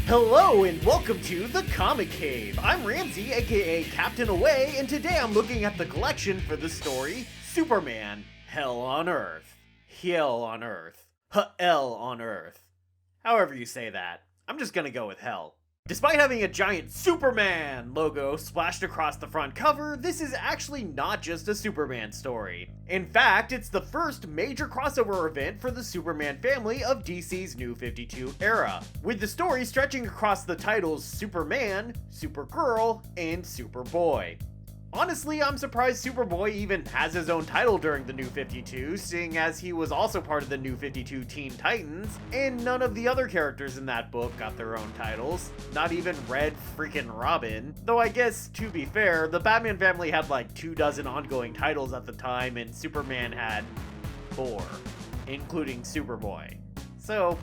Hello and welcome to the Comic Cave. I'm Ramsey, aka Captain Away, and today I'm looking at the collection for the story Superman, Hell on Earth. Hell on Earth. Hell on Earth. However you say that. I'm just gonna go with hell. Despite having a giant Superman logo splashed across the front cover, this is actually not just a Superman story. In fact, it's the first major crossover event for the Superman family of DC's New 52 era, with the story stretching across the titles Superman, Supergirl, and Superboy. Honestly, I'm surprised Superboy even has his own title during the New 52, seeing as he was also part of the New 52 Teen Titans, and none of the other characters in that book got their own titles, not even Red freaking Robin. Though I guess, to be fair, the Batman family had like 24 ongoing titles at the time, and Superman had 4, including Superboy. So,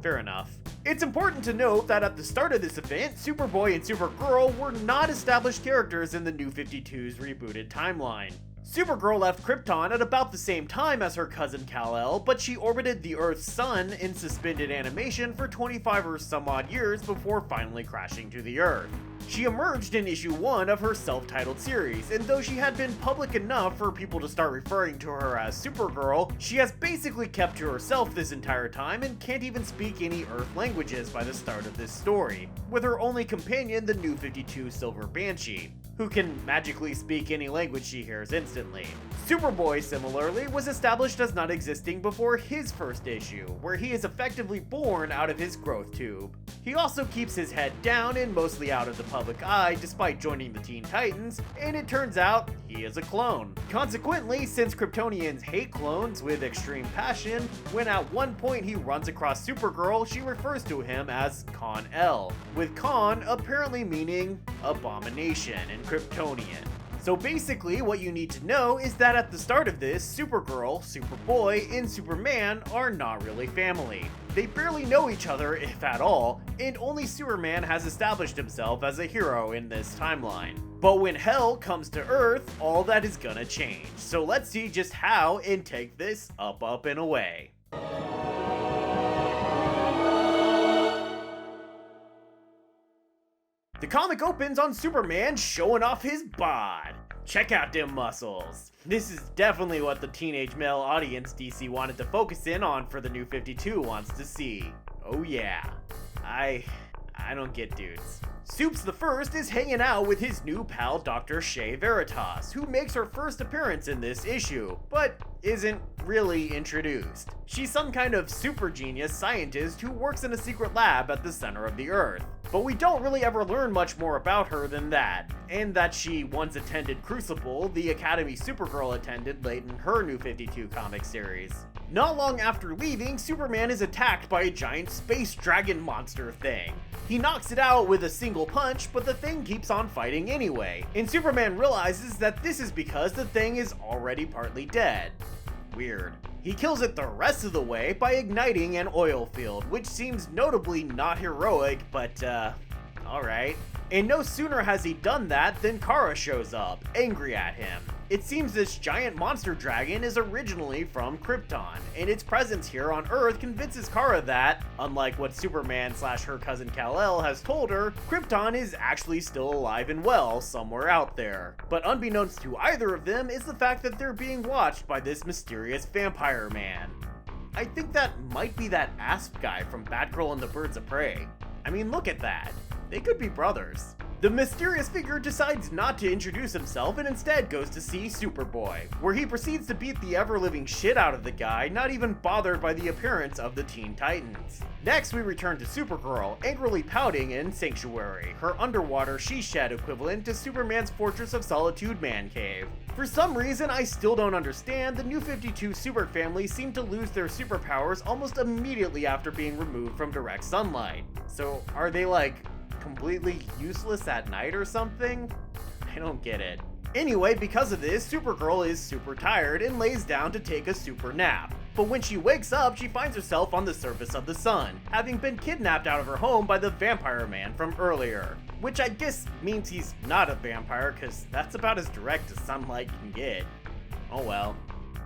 fair enough. It's important to note that at the start of this event, Superboy and Supergirl were not established characters in the New 52's rebooted timeline. Supergirl left Krypton at about the same time as her cousin Kal-El, but she orbited the Earth's sun in suspended animation for 25 or some odd years before finally crashing to the Earth. She emerged in issue 1 of her self-titled series, and though she had been public enough for people to start referring to her as Supergirl, she has basically kept to herself this entire time and can't even speak any Earth languages by the start of this story, with her only companion the New 52 Silver Banshee, who can magically speak any language she hears instantly. Superboy, similarly, was established as not existing before his first issue, where he is effectively born out of his growth tube. He also keeps his head down and mostly out of the public eye despite joining the Teen Titans, and it turns out he is a clone. Consequently, since Kryptonians hate clones with extreme passion, when at one point he runs across Supergirl, she refers to him as Kon-El, with Kon apparently meaning abomination in Kryptonian. So basically, what you need to know is that at the start of this, Supergirl, Superboy, and Superman are not really family. They barely know each other, if at all, and only Superman has established himself as a hero in this timeline. But when hell comes to Earth, all that is gonna change. So let's see just how and take this up, and away. The comic opens on Superman showing off his bod. Check out them muscles. This is definitely what the teenage male audience DC wanted to focus in on for the New 52 wants to see. Oh yeah. I don't get dudes. Supes the First is hanging out with his new pal Dr. Shea Veritas, who makes her first appearance in this issue, but isn't really introduced. She's some kind of super genius scientist who works in a secret lab at the center of the Earth. But we don't really ever learn much more about her than that, and that she once attended Crucible, the academy Supergirl attended late in her New 52 comic series. Not long after leaving, Superman is attacked by a giant space dragon monster thing. He knocks it out with a single punch, but the thing keeps on fighting anyway, and Superman realizes that this is because the thing is already partly dead. Weird. He kills it the rest of the way by igniting an oil field, which seems notably not heroic, but alright. And no sooner has he done that than Kara shows up, angry at him. It seems this giant monster dragon is originally from Krypton, and its presence here on Earth convinces Kara that, unlike what Superman / her cousin Kal-El has told her, Krypton is actually still alive and well somewhere out there. But unbeknownst to either of them is the fact that they're being watched by this mysterious vampire man. I think that might be that Asp guy from Batgirl and the Birds of Prey. I mean, look at that. They could be brothers. The mysterious figure decides not to introduce himself and instead goes to see Superboy, where he proceeds to beat the ever-living shit out of the guy, not even bothered by the appearance of the Teen Titans. Next, we return to Supergirl, angrily pouting in Sanctuary, her underwater she-shed equivalent to Superman's Fortress of Solitude man cave. For some reason I still don't understand, the New 52 Super family seem to lose their superpowers almost immediately after being removed from direct sunlight. So are they like completely useless at night or something? I don't get it. Anyway, because of this, Supergirl is super tired and lays down to take a super nap. But when she wakes up, she finds herself on the surface of the sun, having been kidnapped out of her home by the vampire man from earlier. Which I guess means he's not a vampire, cause that's about as direct as sunlight can get. Oh well.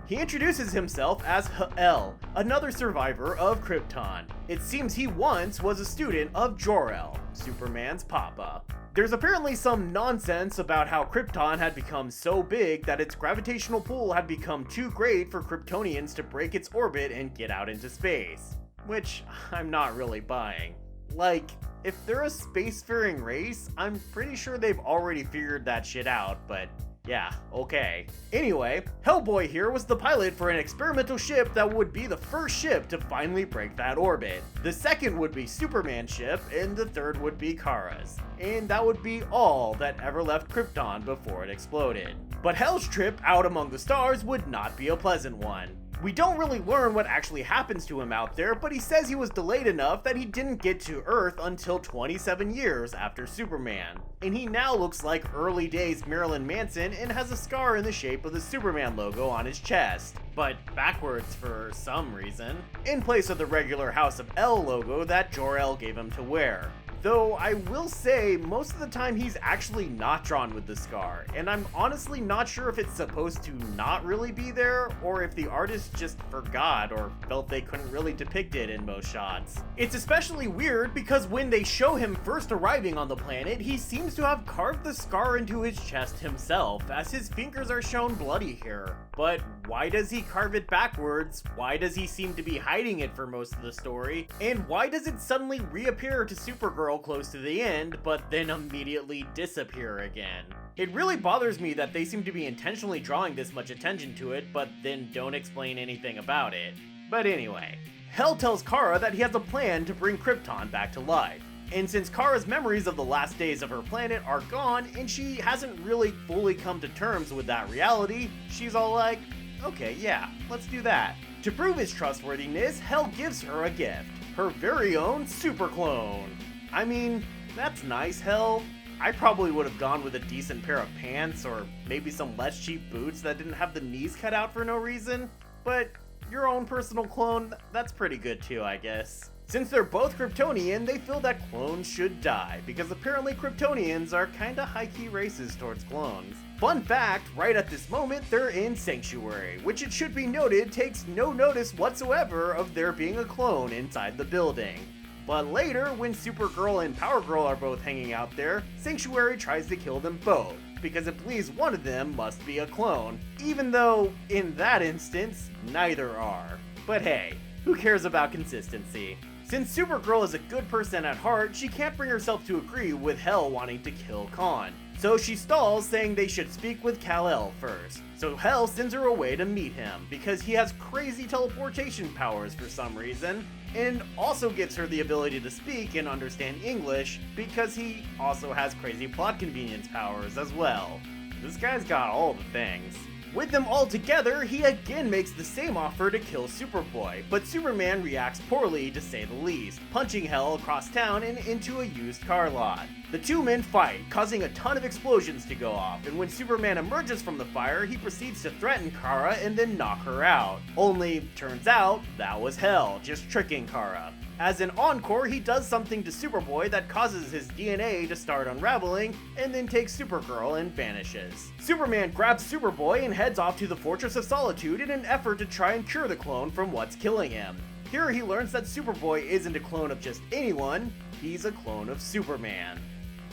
He introduces himself as Hel, another survivor of Krypton. It seems he once was a student of Jor-El, Superman's papa. There's apparently some nonsense about how Krypton had become so big that its gravitational pull had become too great for Kryptonians to break its orbit and get out into space. Which I'm not really buying. Like, if they're a spacefaring race, I'm pretty sure they've already figured that shit out, but yeah, okay. Anyway, Hellboy here was the pilot for an experimental ship that would be the first ship to finally break that orbit. The second would be Superman's ship, and the third would be Kara's. And that would be all that ever left Krypton before it exploded. But Hell's trip out among the stars would not be a pleasant one. We don't really learn what actually happens to him out there, but he says he was delayed enough that he didn't get to Earth until 27 years after Superman. And he now looks like early days Marilyn Manson and has a scar in the shape of the Superman logo on his chest, but backwards for some reason, in place of the regular House of El logo that Jor-El gave him to wear. Though I will say, most of the time he's actually not drawn with the scar, and I'm honestly not sure if it's supposed to not really be there, or if the artist just forgot or felt they couldn't really depict it in most shots. It's especially weird because when they show him first arriving on the planet, he seems to have carved the scar into his chest himself, as his fingers are shown bloody here. But why does he carve it backwards? Why does he seem to be hiding it for most of the story? And why does it suddenly reappear to Supergirl close to the end, but then immediately disappear again? It really bothers me that they seem to be intentionally drawing this much attention to it, but then don't explain anything about it. But anyway, Hel tells Kara that he has a plan to bring Krypton back to life. And since Kara's memories of the last days of her planet are gone, and she hasn't really fully come to terms with that reality, she's all like, okay, yeah, let's do that. To prove his trustworthiness, Hel gives her a gift, her very own super clone. I mean, that's nice, Hel. I probably would have gone with a decent pair of pants, or maybe some less cheap boots that didn't have the knees cut out for no reason, but your own personal clone, that's pretty good too, I guess. Since they're both Kryptonian, they feel that clones should die, because apparently Kryptonians are kinda high-key racist towards clones. Fun fact, right at this moment, they're in Sanctuary, which it should be noted takes no notice whatsoever of there being a clone inside the building. But later, when Supergirl and Power Girl are both hanging out there, Sanctuary tries to kill them both, because at least one of them must be a clone, even though, in that instance, neither are. But hey, who cares about consistency? Since Supergirl is a good person at heart, she can't bring herself to agree with Hel wanting to kill Khan. So she stalls, saying they should speak with Kal-El first. So Hel sends her away to meet him, because he has crazy teleportation powers for some reason, and also gives her the ability to speak and understand English, because he also has crazy plot convenience powers as well. This guy's got all the things. With them all together, he again makes the same offer to kill Superboy, but Superman reacts poorly to say the least, punching Hel across town and into a used car lot. The two men fight, causing a ton of explosions to go off, and when Superman emerges from the fire, he proceeds to threaten Kara and then knock her out. Only, turns out, that was Hel, just tricking Kara. As an encore, he does something to Superboy that causes his DNA to start unraveling, and then takes Supergirl and vanishes. Superman grabs Superboy and heads off to the Fortress of Solitude in an effort to try and cure the clone from what's killing him. Here he learns that Superboy isn't a clone of just anyone, he's a clone of Superman.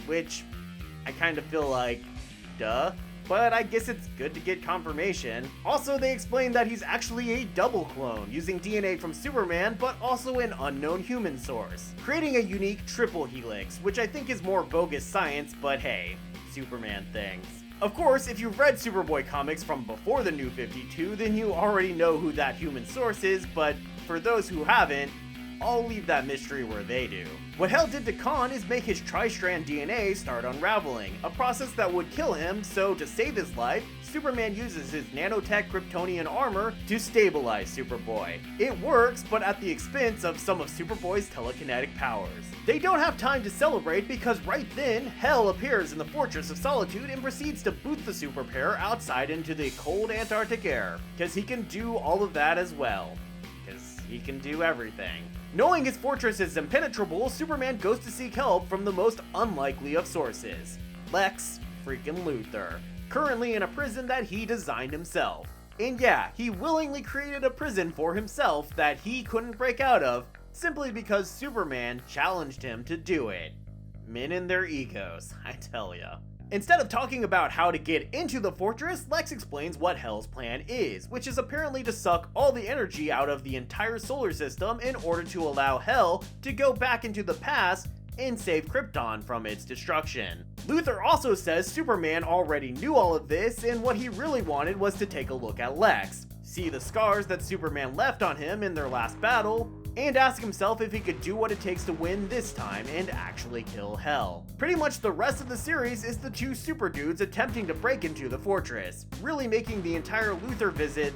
Which, I kind of feel like, duh? But I guess it's good to get confirmation. Also, they explain that he's actually a double clone, using DNA from Superman, but also an unknown human source, creating a unique triple helix, which I think is more bogus science, but hey, Superman things. Of course, if you've read Superboy comics from before the New 52, then you already know who that human source is, but for those who haven't, I'll leave that mystery where they do. What Hel did to Khan is make his tri-strand DNA start unraveling, a process that would kill him, so to save his life, Superman uses his nanotech Kryptonian armor to stabilize Superboy. It works, but at the expense of some of Superboy's telekinetic powers. They don't have time to celebrate because right then, Hel appears in the Fortress of Solitude and proceeds to boot the super pair outside into the cold Antarctic air, because he can do all of that as well. Because he can do everything. Knowing his fortress is impenetrable, Superman goes to seek help from the most unlikely of sources, Lex freaking Luthor, currently in a prison that he designed himself. And yeah, he willingly created a prison for himself that he couldn't break out of, simply because Superman challenged him to do it. Men and their egos, I tell ya. Instead of talking about how to get into the fortress, Lex explains what Hell's plan is, which is apparently to suck all the energy out of the entire solar system in order to allow Hell to go back into the past and save Krypton from its destruction. Luthor also says Superman already knew all of this, and what he really wanted was to take a look at Lex, see the scars that Superman left on him in their last battle, and ask himself if he could do what it takes to win this time and actually kill Hell. Pretty much the rest of the series is the two super dudes attempting to break into the fortress, really making the entire Luthor visit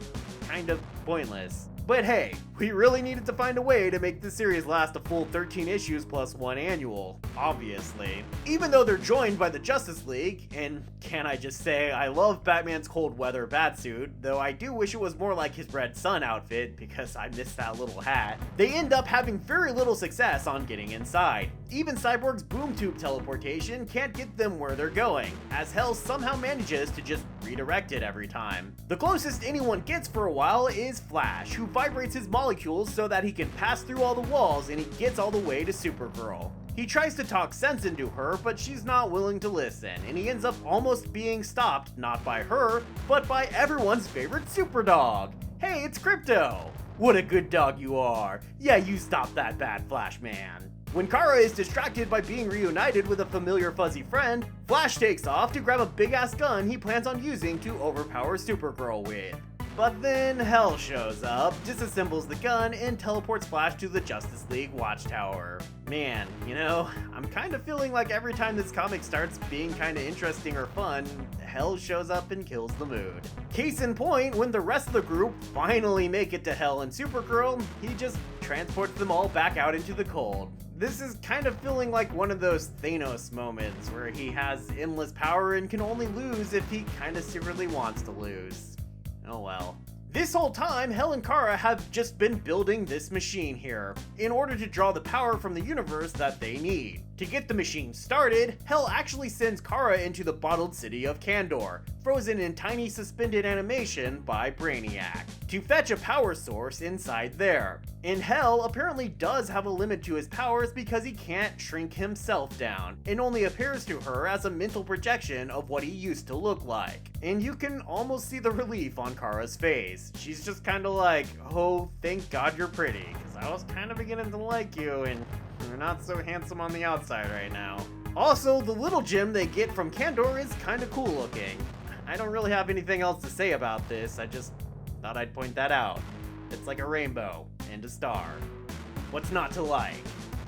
kind of pointless. But hey, we really needed to find a way to make this series last a full 13 issues plus one annual, obviously. Even though they're joined by the Justice League, and can I just say I love Batman's cold weather batsuit, though I do wish it was more like his Red Sun outfit because I miss that little hat, they end up having very little success on getting inside. Even Cyborg's boom tube teleportation can't get them where they're going, as Hell somehow manages to just redirect it every time. The closest anyone gets for a while is Flash, who vibrates his molecules so that he can pass through all the walls and he gets all the way to Supergirl. He tries to talk sense into her, but she's not willing to listen, and he ends up almost being stopped not by her, but by everyone's favorite super dog. Hey, it's Crypto! What a good dog you are! Yeah, you stop that bad Flash man. When Kara is distracted by being reunited with a familiar fuzzy friend, Flash takes off to grab a big-ass gun he plans on using to overpower Supergirl with. But then Hell shows up, disassembles the gun, and teleports Flash to the Justice League Watchtower. Man, you know, I'm kind of feeling like every time this comic starts being kind of interesting or fun, Hell shows up and kills the mood. Case in point, when the rest of the group finally make it to Hell and Supergirl, he just transports them all back out into the cold. This is kind of feeling like one of those Thanos moments where he has endless power and can only lose if he kind of secretly wants to lose. Oh well. This whole time, Hell and Kara have just been building this machine here, in order to draw the power from the universe that they need. To get the machine started, Hell actually sends Kara into the bottled city of Kandor, frozen in tiny suspended animation by Brainiac, to fetch a power source inside there. And Hell apparently does have a limit to his powers because he can't shrink himself down, and only appears to her as a mental projection of what he used to look like. And you can almost see the relief on Kara's face. She's just kinda like, oh, thank God you're pretty, because I was kind of beginning to like you, and you're not so handsome on the outside right now. Also, the little gem they get from Kandor is kinda cool looking. I don't really have anything else to say about this, I just thought I'd point that out. It's like a rainbow and a star. What's not to like?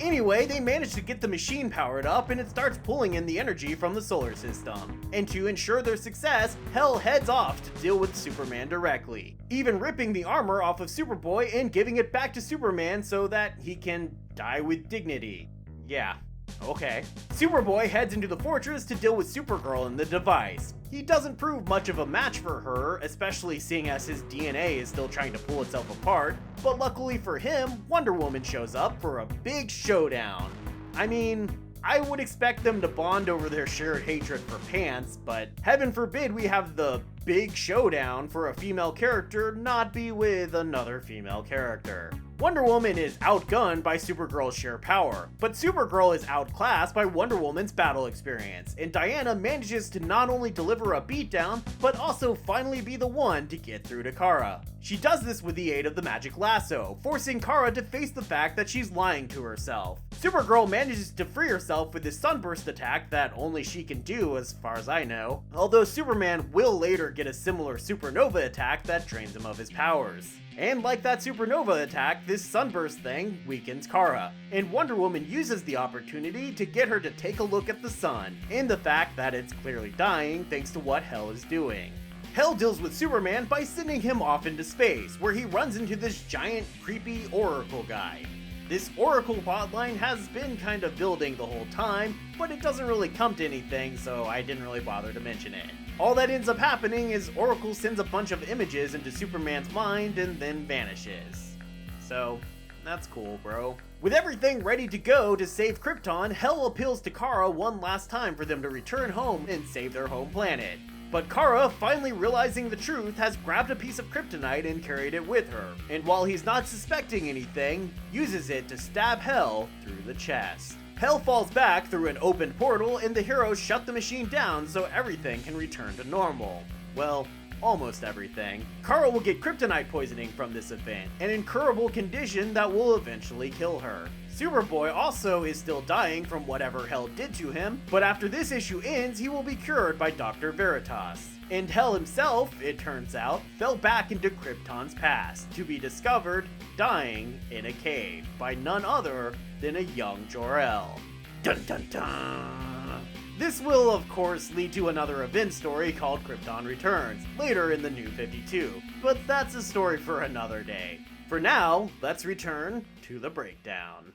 Anyway, they manage to get the machine powered up and it starts pulling in the energy from the solar system. And to ensure their success, Hell heads off to deal with Superman directly, even ripping the armor off of Superboy and giving it back to Superman so that he can die with dignity. Yeah, okay. Superboy heads into the fortress to deal with Supergirl and the device. He doesn't prove much of a match for her, especially seeing as his DNA is still trying to pull itself apart, but luckily for him, Wonder Woman shows up for a big showdown. I mean, I would expect them to bond over their shared hatred for pants, but heaven forbid we have the big showdown for a female character not be with another female character. Wonder Woman is outgunned by Supergirl's sheer power, but Supergirl is outclassed by Wonder Woman's battle experience, and Diana manages to not only deliver a beatdown, but also finally be the one to get through to Kara. She does this with the aid of the magic lasso, forcing Kara to face the fact that she's lying to herself. Supergirl manages to free herself with this sunburst attack that only she can do as far as I know, although Superman will later get a similar supernova attack that drains him of his powers. And like that supernova attack, this sunburst thing weakens Kara, and Wonder Woman uses the opportunity to get her to take a look at the sun, and the fact that it's clearly dying thanks to what Hell is doing. Hell deals with Superman by sending him off into space, where he runs into this giant, creepy Oracle guy. This Oracle plotline has been kind of building the whole time, but it doesn't really come to anything, so I didn't really bother to mention it. All that ends up happening is Oracle sends a bunch of images into Superman's mind and then vanishes. So, that's cool, bro. With everything ready to go to save Krypton, Hell appeals to Kara one last time for them to return home and save their home planet. But Kara, finally realizing the truth, has grabbed a piece of kryptonite and carried it with her, and while he's not suspecting anything, uses it to stab Hell through the chest. Hell falls back through an open portal and the heroes shut the machine down so everything can return to normal. Well, almost everything. Kara will get kryptonite poisoning from this event, an incurable condition that will eventually kill her. Superboy also is still dying from whatever Hell did to him, but after this issue ends, he will be cured by Dr. Veritas. And Hell himself, it turns out, fell back into Krypton's past, to be discovered dying in a cave by none other than a young Jor-El. Dun dun dun! This will, of course, lead to another event story called Krypton Returns, later in the New 52, but that's a story for another day. For now, let's return to the breakdown.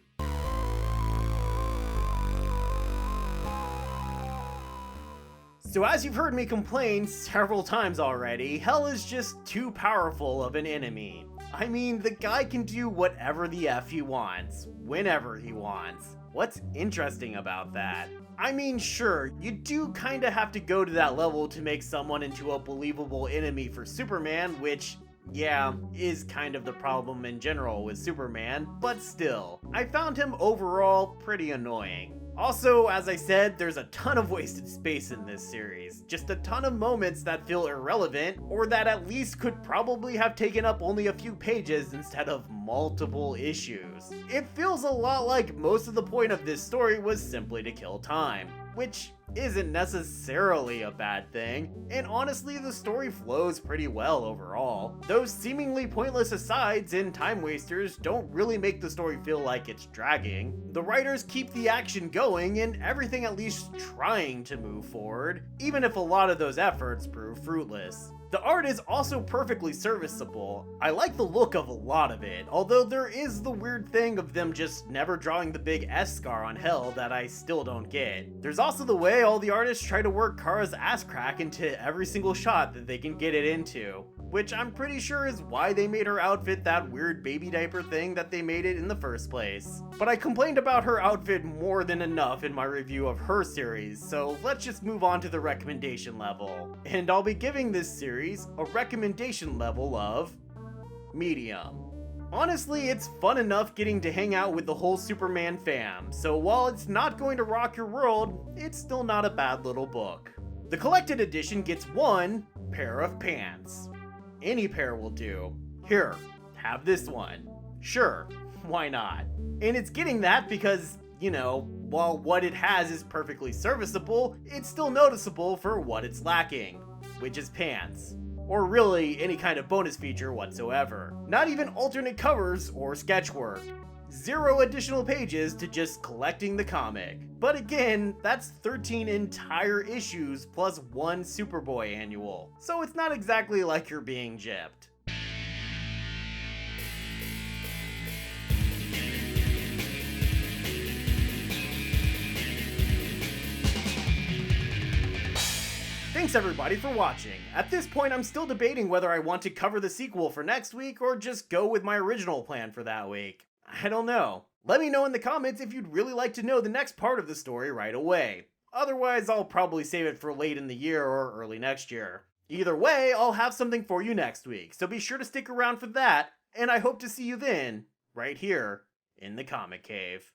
So as you've heard me complain several times already, Hell is just too powerful of an enemy. I mean, the guy can do whatever the F he wants, whenever he wants. What's interesting about that? I mean, sure, you do kinda have to go to that level to make someone into a believable enemy for Superman, which, yeah, is kind of the problem in general with Superman, but still, I found him overall pretty annoying. Also, as I said, there's a ton of wasted space in this series. Just a ton of moments that feel irrelevant, or that at least could probably have taken up only a few pages instead of multiple issues. It feels a lot like most of the point of this story was simply to kill time, which isn't necessarily a bad thing, and honestly the story flows pretty well overall. Those seemingly pointless asides and time wasters don't really make the story feel like it's dragging. The writers keep the action going and everything at least trying to move forward, even if a lot of those efforts prove fruitless. The art is also perfectly serviceable. I like the look of a lot of it, although there is the weird thing of them just never drawing the big S scar on Hell that I still don't get. There's also the way all the artists try to work Kara's ass crack into every single shot that they can get it into, which I'm pretty sure is why they made her outfit that weird baby diaper thing that they made it in the first place. But I complained about her outfit more than enough in my review of her series, so let's just move on to the recommendation level. And I'll be giving this series a recommendation level of medium. Honestly, it's fun enough getting to hang out with the whole Superman fam, so while it's not going to rock your world, it's still not a bad little book. The collected edition gets one pair of pants. Any pair will do. Here, have this one. Sure, why not? And it's getting that because, you know, while what it has is perfectly serviceable, it's still noticeable for what it's lacking, which is pants. Or really any kind of bonus feature whatsoever. Not even alternate covers or sketch work. 0 additional pages to just collecting the comic. But again, that's 13 entire issues plus 1 Superboy annual. So it's not exactly like you're being gypped. Thanks everybody for watching. At this point I'm still debating whether I want to cover the sequel for next week or just go with my original plan for that week. I don't know. Let me know in the comments if you'd really like to know the next part of the story right away. Otherwise I'll probably save it for late in the year or early next year. Either way, I'll have something for you next week, so be sure to stick around for that, and I hope to see you then, right here, in the Comic Cave.